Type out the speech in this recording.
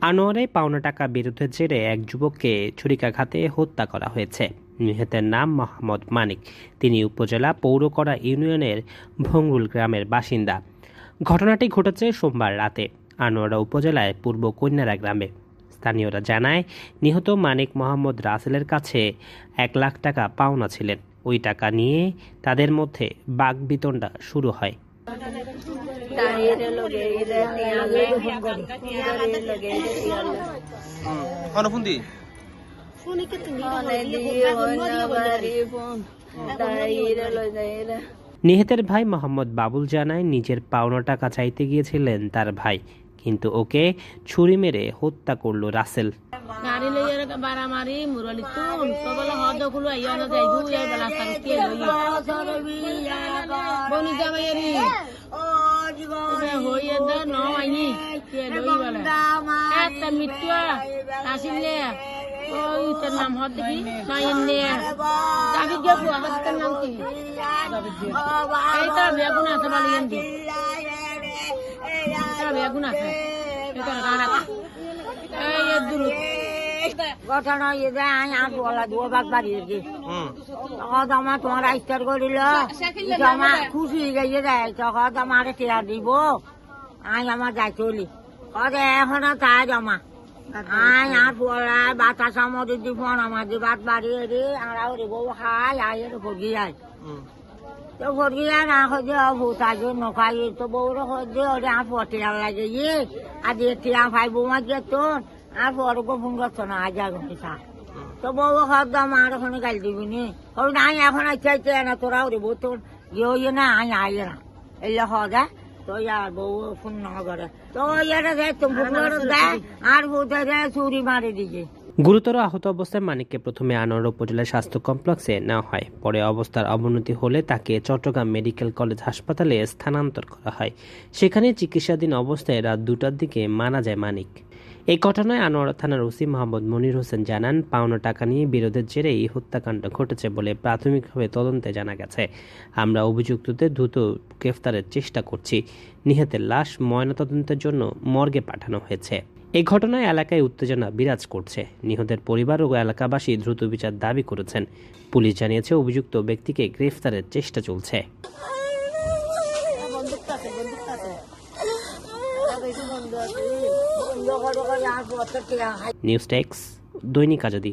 আনোয়ারে পাওনা টাকা বিরোধের জেরে এক যুবককে ছুরিকাঘাতে হত্যা করা হয়েছে। নিহতের নাম মোহাম্মদ মানিক। তিনি উপজেলা পৌরকড়া ইউনিয়নের ভঙ্গুল গ্রামের বাসিন্দা। ঘটনাটি ঘটেছে সোমবার রাতে আনোয়ারা উপজেলায় পূর্ব কন্যারা গ্রামে। স্থানীয়রা জানায়, নিহত মানিক মোহাম্মদ রাসেলের কাছে 1 লাখ টাকা পাওনা ছিলেন। ওই টাকা নিয়ে তাদের মধ্যে বাকবিতণ্ডা শুরু হয়। নিহতের ভাই মোহাম্মদ বাবুল জানায়, নিজের পাওনা টাকা চাইতে গিয়েছিলেন তার ভাই, কিন্তু ওকে ছুরি মেরে হত্যা করলো রাসেল। নাম হত দেখি মায়ের নিয়ে দাবি দিয়ে বুয়ার নাম কি এই তো বেগুন আছে বলিয়েন দি বেগুন আছে এটা রানা এই দুরু ঘটনা ইয়ে আই আর বলা দুয়া বাগ বাড়ি দি তখন আমার তোমার আইস্টার করিল আমার খুশি গিয়ে যায় তখন আমার টিয়া দিব আই আমার যাই চলি এখন তাই জমা আই আর বলা বাতাস আমাদের দিব আমাদের বাদ বাড়িয়ে রে আর বউ খাই আয়ের ভর্গি যায় তো ভর্গি যায় না হচ্ছে ভূতাজ নখাই তো বউর হচ্ছে ওরে আর পটিয়া লাগে ইয়ে আর টিয়া ভাই বৌমা যেত আর বড় গোপন করতো না আজ ঘন্টা তো বউ হদ আমার ওখানে গাল দিবি নি নাই এখন চাইতে না তোরা ওরে বউ তোর ইয়ে না আই আয় না এলে হদা তো ইয়ার বউ ফোন না করে তো ইয়ারা দেয় তুমি দেয় আর বউটা দেয় চুরি মারি দিকে। গুরুতর আহত অবস্থায় মানিককে প্রথমে আনোয়ারা উপজেলা স্বাস্থ্য কমপ্লেক্সে নেওয়া হয়। পরে অবস্থার অবনতি হলে তাকে চট্টগ্রাম মেডিকেল কলেজ হাসপাতালে স্থানান্তর করা হয়। সেখানে চিকিৎসাধীন অবস্থায় রাত 2টার দিকে মারা যায় মানিক। এই ঘটনায় আনোয়ারা থানার ওসি মোহাম্মদ মনির হোসেন জানান, পাওনা টাকা নিয়ে বিরোধের জেরে এই হত্যাকাণ্ড ঘটেছে বলে প্রাথমিকভাবে তদন্তে জানা গেছে। আমরা অভিযুক্তদের দ্রুত গ্রেফতারের চেষ্টা করছি। নিহতের লাশ ময়নাতদন্তের জন্য মর্গে পাঠানো হয়েছে। এই ঘটনায় এলাকায় উত্তেজনা বিরাজ করছে। নিহতের পরিবার ও এলাকাবাসী দ্রুত বিচার দাবি করেছেন। পুলিশ জানিয়েছে, অভিযুক্ত ব্যক্তিকে গ্রেফতারের চেষ্টা চলছে। নিউজ ডেস্ক, দৈনিক আজাদী।